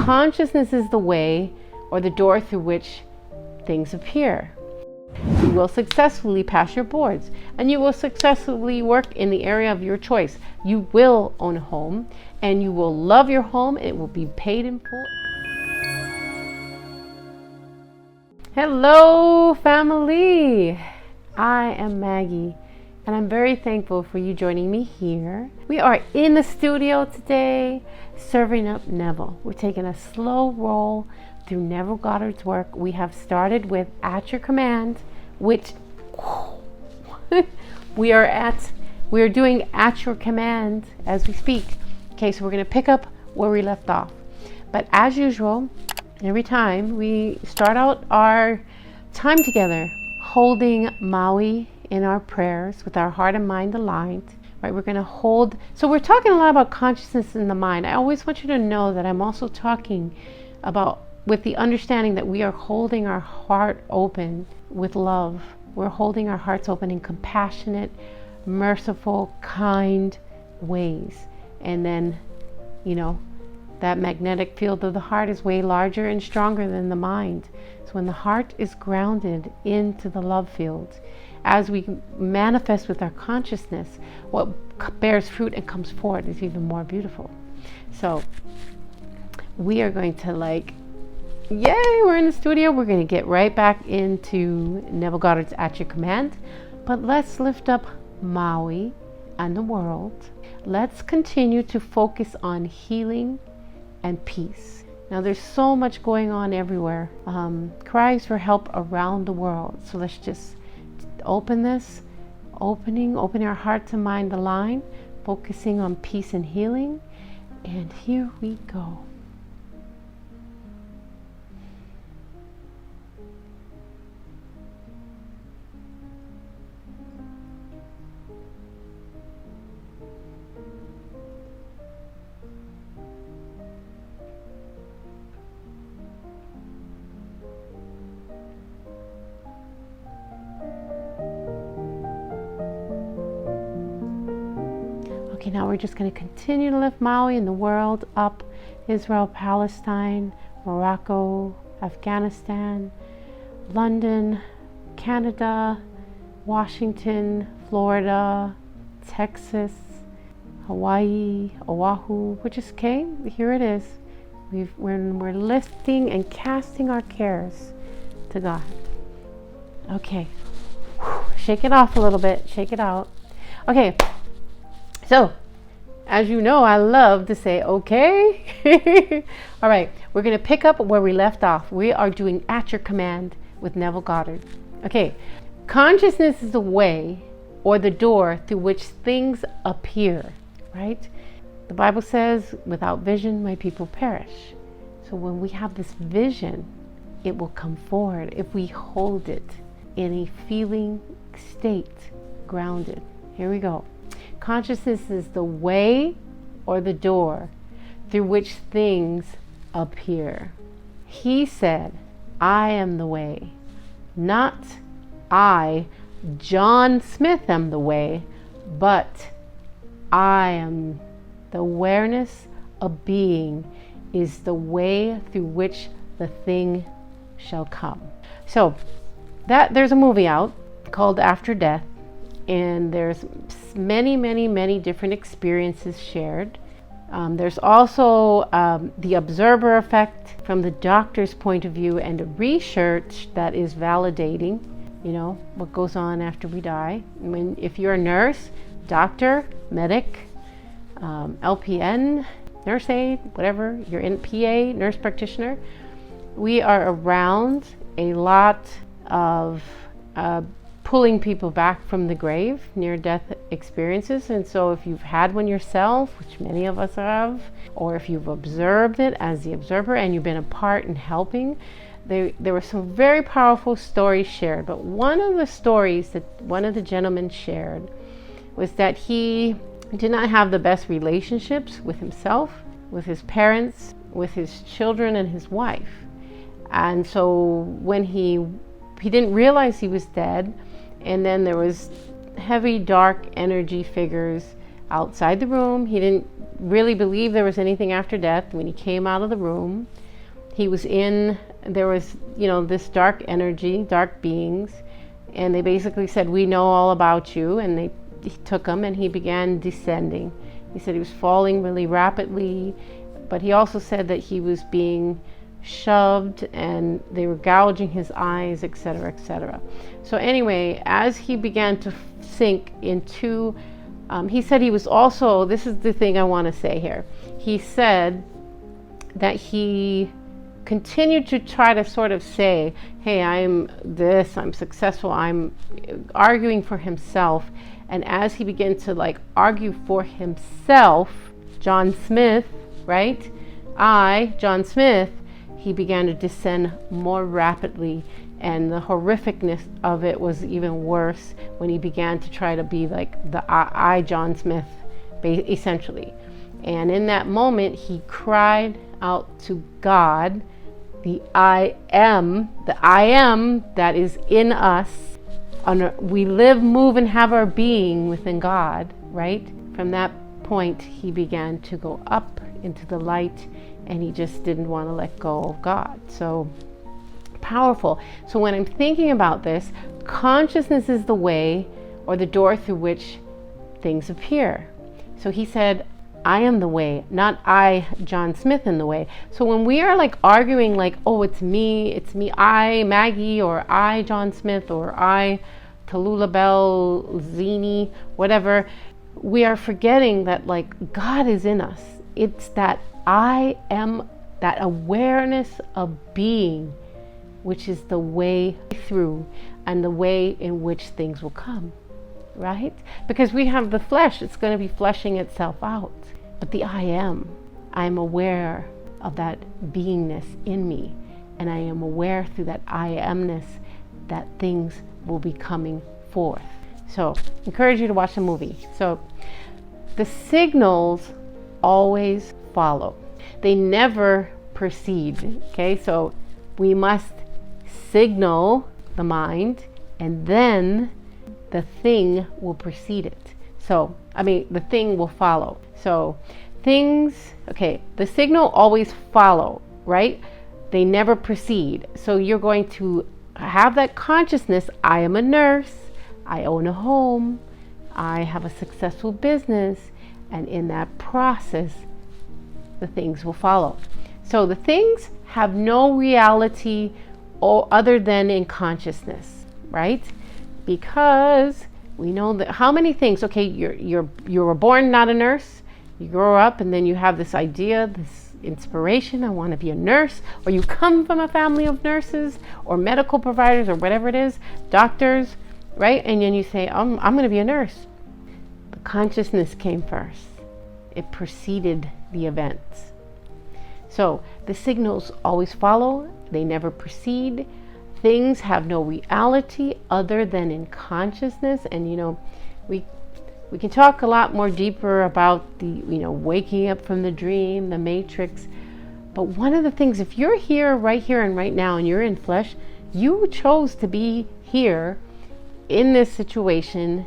Consciousness is the way or the door through which things appear. You will successfully pass your boards, and you will successfully work in the area of your choice. You will own a home, and you will love your home. It will be paid in full. Hello, family. I am Maggie, and I'm very thankful for you joining me here. We are in the studio today, serving up Neville. We're taking a slow roll through Neville Goddard's work. We have started with At Your Command, which we are doing At Your Command as we speak. Okay, so we're going to pick up where we left off. But as usual, every time we start out our time together, holding Maui in our prayers with our heart and mind aligned. Right, we're going to hold. So we're talking a lot about consciousness in the mind. I always want you to know that I'm also talking about with the understanding that we are holding our heart open with love. We're holding our hearts open in compassionate, merciful, kind ways. And then, that magnetic field of the heart is way larger and stronger than the mind. So when the heart is grounded into the love field, as we manifest with our consciousness, what bears fruit and comes forward is even more beautiful. So we are going to yay, we're in the studio. We're going to get right back into Neville Goddard's At Your Command. But let's lift up Maui and the world. Let's continue to focus on healing and peace. Now there's so much going on everywhere. Cries for help around the world. So let's just open our heart and mind align, focusing on peace and healing. And here we go. Okay, now we're just going to continue to lift Maui and the world up. Israel, Palestine, Morocco, Afghanistan, London, Canada, Washington, Florida, Texas, Hawaii, Oahu, which is okay. Here it is. We're lifting and casting our cares to God. Okay, shake it off a little bit. Shake it out. Okay. So, as you know, I love to say, okay. All right, we're going to pick up where we left off. We are doing At Your Command with Neville Goddard. Okay, consciousness is the way or the door through which things appear, right? The Bible says, without vision, my people perish. So when we have this vision, it will come forward if we hold it in a feeling state, grounded. Here we go. Consciousness is the way or the door through which things appear. He said, I am the way, not I, John Smith, am the way, but I am. The awareness of being is the way through which the thing shall come. So there's a movie out called After Death. And there's many different experiences shared. There's also the observer effect from the doctor's point of view, and the research that is validating, what goes on after we die. If you're a nurse, doctor, medic, LPN, nurse aide, whatever, you're in PA, nurse practitioner, we are around a lot of pulling people back from the grave, near-death experiences. And so if you've had one yourself, which many of us have, or if you've observed it as the observer and you've been a part in helping, there were some very powerful stories shared. But one of the stories that one of the gentlemen shared was that he did not have the best relationships with himself, with his parents, with his children, and his wife. And so when he didn't realize he was dead, and then there was heavy dark energy figures outside the room. He didn't really believe there was anything after death. When he came out of the room, he was there was, this dark energy, dark beings, and they basically said, we know all about you. And he took him and he began descending. He said he was falling really rapidly, but he also said that he was being shoved and they were gouging his eyes, etc., etc. So anyway, as he began to sink into, he said he was also, this is the thing I want to say here, he said that he continued to try to sort of say, hey, I'm this, I'm successful, I'm arguing for himself. And as he began to argue for himself, John Smith, right? John Smith, he began to descend more rapidly, and the horrificness of it was even worse when he began to try to be like the John Smith, essentially. And in that moment, he cried out to God, the I am that is in us. We live, move, and have our being within God, right? From that point, he began to go up into the light, and he just didn't want to let go of God. So powerful. So when I'm thinking about this, consciousness is the way or the door through which things appear. So he said, I am the way, not I, John Smith, in the way. So when we are arguing oh, it's me, I, Maggie, or I, John Smith, or I, Tallulah Bell, Zini, whatever, we are forgetting that God is in us. It's that I am, that awareness of being, which is the way through and the way in which things will come, right? Because we have the flesh, it's going to be fleshing itself out. But the I am aware of that beingness in me, and I am aware through that I amness that things will be coming forth. So encourage you to watch the movie. So the signals always follow. They never precede. Okay, so we must signal the mind, and then the thing will precede it. So, the thing will follow. So the signal always follow, right? They never precede. So you're going to have that consciousness. I am a nurse. I own a home. I have a successful business. And in that process, the things will follow. So the things have no reality other than in consciousness, right? Because we know that how many things, you were born not a nurse, you grow up and then you have this idea, this inspiration, I want to be a nurse, or you come from a family of nurses or medical providers or whatever it is, doctors, right? And then you say, I'm going to be a nurse. The consciousness came first. It preceded the events. So the signals always follow, they never precede. Things have no reality other than in consciousness. And we can talk a lot more deeper about the waking up from the dream, the matrix. But one of the things, if you're here right and right now and you're in flesh, you chose to be here in this situation,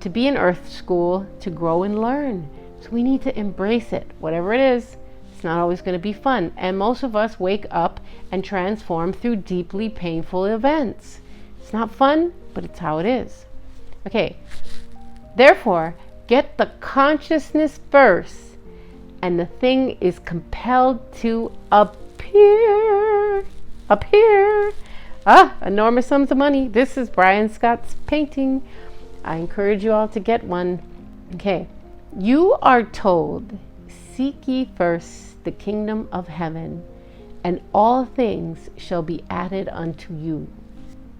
to be in earth school, to grow and learn. So we need to embrace it, whatever it is. It's not always going to be fun. And most of us wake up and transform through deeply painful events. It's not fun, but it's how it is. Okay. Therefore, get the consciousness first, and the thing is compelled to appear. Enormous sums of money. This is Brian Scott's painting. I encourage you all to get one. Okay. You are told, seek ye first the kingdom of heaven, and all things shall be added unto you.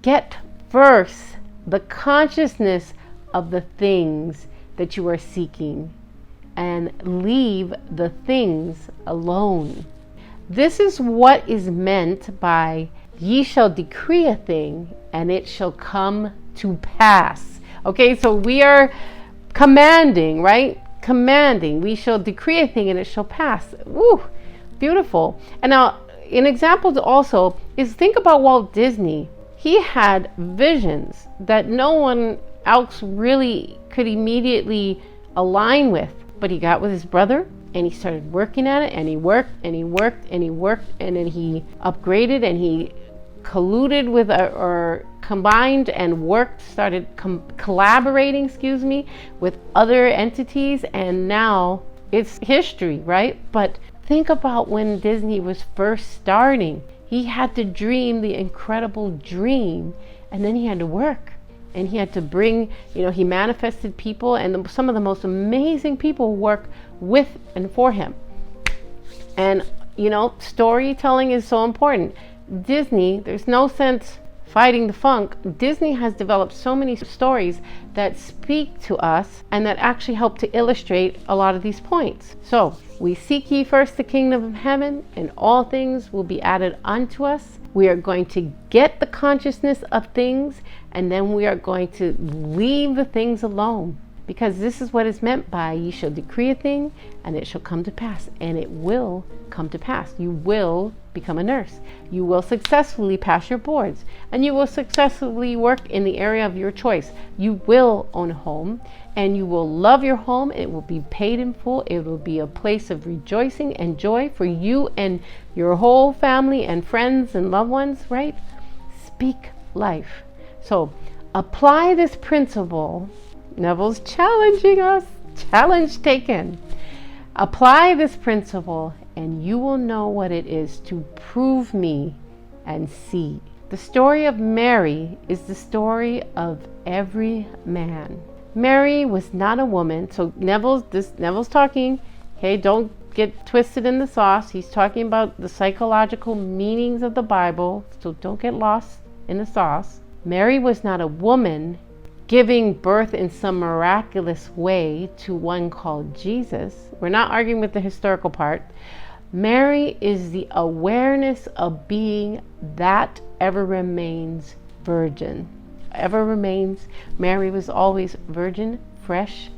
Get first the consciousness of the things that you are seeking, and leave the things alone. This is what is meant by ye shall decree a thing, and it shall come to pass. Okay, so we are commanding, right? Commanding. We shall decree a thing and it shall pass. Woo, beautiful. And now, an example also is, think about Walt Disney. He had visions that no one else really could immediately align with. But he got with his brother and he started working at it, and he worked and he worked and he worked, and then he upgraded and he colluded with or combined and worked, started collaborating, with other entities, and now it's history, right? But think about when Disney was first starting. He had to dream the incredible dream, and then he had to work, and he had to bring, he manifested people, and some of the most amazing people work with and for him. And, storytelling is so important. Disney, there's no sense fighting the funk. Disney has developed so many stories that speak to us and that actually help to illustrate a lot of these points. So, we seek ye first the kingdom of heaven, and all things will be added unto us. We are going to get the consciousness of things, and then we are going to leave the things alone. Because this is what is meant by, ye shall decree a thing, and it shall come to pass. And it will come to pass. You will become a nurse. You will successfully pass your boards. And you will successfully work in the area of your choice. You will own a home, and you will love your home. It will be paid in full. It will be a place of rejoicing and joy for you and your whole family and friends and loved ones, right? Speak life. So apply this principle. Neville's challenging us. Challenge taken. Apply this principle, and you will know what it is to prove me and see. The story of Mary is the story of every man. Mary was not a woman. So Neville's talking. Okay, don't get twisted in the sauce. He's talking about the psychological meanings of the Bible. So don't get lost in the sauce. Mary was not a woman giving birth in some miraculous way to one called Jesus. We're not arguing with the historical part. Mary is the awareness of being that ever remains virgin. Ever remains. Mary was always virgin, fresh,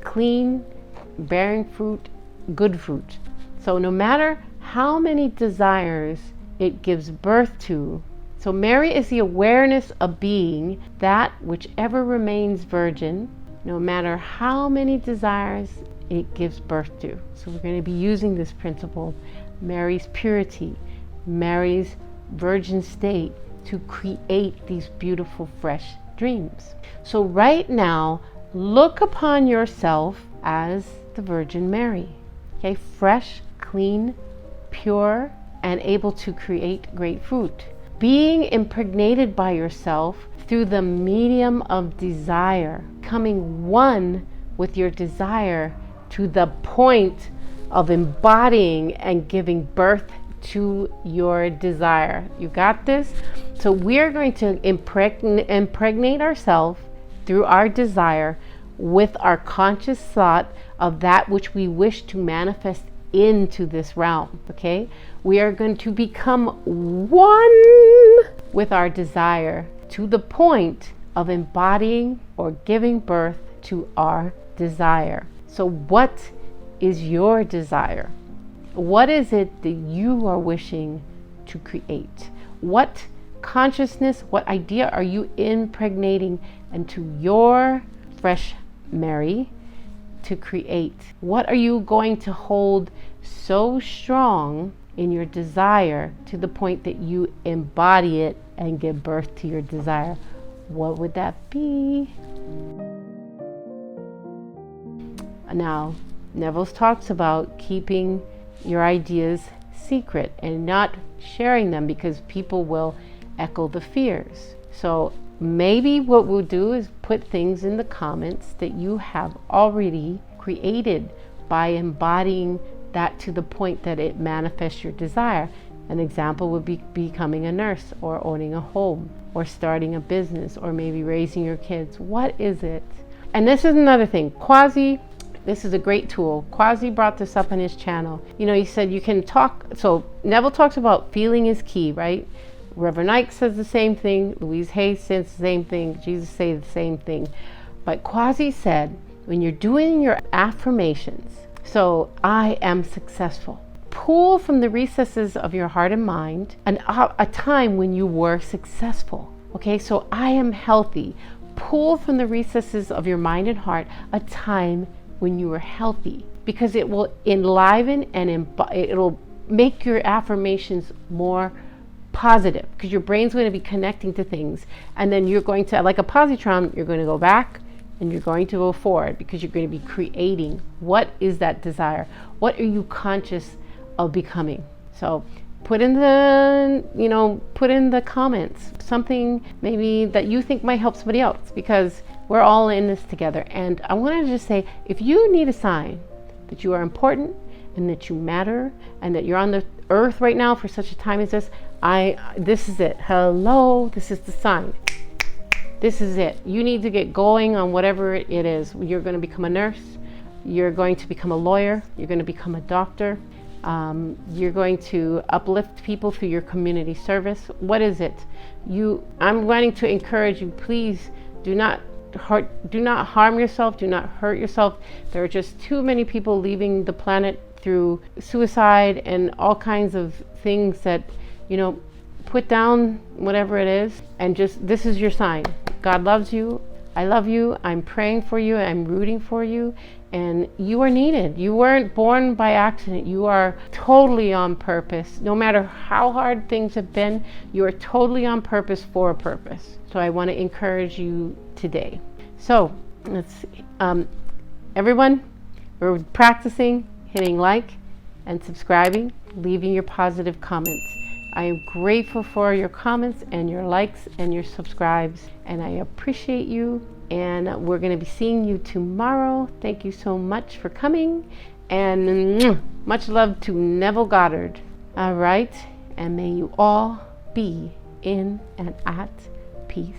clean, bearing fruit, good fruit. So no matter how many desires it gives birth to, so Mary is the awareness of being that whichever remains virgin, no matter how many desires it gives birth to. So we're going to be using this principle, Mary's purity, Mary's virgin state, to create these beautiful, fresh dreams. So right now, look upon yourself as the Virgin Mary. Okay, fresh, clean, pure, and able to create great fruit. Being impregnated by yourself through the medium of desire, coming one with your desire to the point of embodying and giving birth to your desire. You got this? So we're going to impregnate ourselves through our desire with our conscious thought of that which we wish to manifest into this realm. Okay, we are going to become one with our desire to the point of embodying or giving birth to our desire. So what is your desire? What is it that you are wishing to create? What consciousness, what idea are you impregnating into your fresh Mary to create? What are you going to hold so strong in your desire to the point that you embody it and give birth to your desire? What would that be? Now, Neville talks about keeping your ideas secret and not sharing them because people will echo the fears. So maybe what we'll do is put things in the comments that you have already created by embodying that to the point that it manifests your desire. An example would be becoming a nurse, or owning a home, or starting a business, or maybe raising your kids. What is it? And this is another thing. Quasi, this is a great tool. Quasi brought this up on his channel. You know, he said you can talk. So Neville talks about feeling is key, right? Reverend Ike says the same thing. Louise Hay says the same thing. Jesus says the same thing. But Quasi said, when you're doing your affirmations, so I am successful, pull from the recesses of your heart and mind a time when you were successful. Okay, so I am healthy. pull from the recesses of your mind and heart a time when you were healthy, because it will enliven and it'll make your affirmations more positive, because your brain's going to be connecting to things, and then you're going to, like a positron, you're going to go back and you're going to go forward, because you're going to be creating. What is that desire? What are you conscious of becoming? So put in the comments something maybe that you think might help somebody else, because we're all in this together. And I wanted to just say, if you need a sign that you are important and that you matter and that you're on the earth right now for such a time as this, this is it. Hello, this is the sign. This is it. You need to get going on whatever it is. You're going to become a nurse. You're going to become a lawyer. You're going to become a doctor. You're going to uplift people through your community service. What is it? I'm wanting to encourage you, please do not harm yourself, do not hurt yourself. There are just too many people leaving the planet through suicide and all kinds of things that, put down whatever it is, and just, this is your sign. God loves you. I love you. I'm praying for you. I'm rooting for you. And you are needed. You weren't born by accident. You are totally on purpose. No matter how hard things have been, you are totally on purpose for a purpose. So I want to encourage you today. So everyone, we're practicing hitting like and subscribing, leaving your positive comments. I am grateful for your comments and your likes and your subscribes, and I appreciate you. And we're going to be seeing you tomorrow. Thank you so much for coming, and much love to Neville Goddard. All right, and may you all be in and at peace.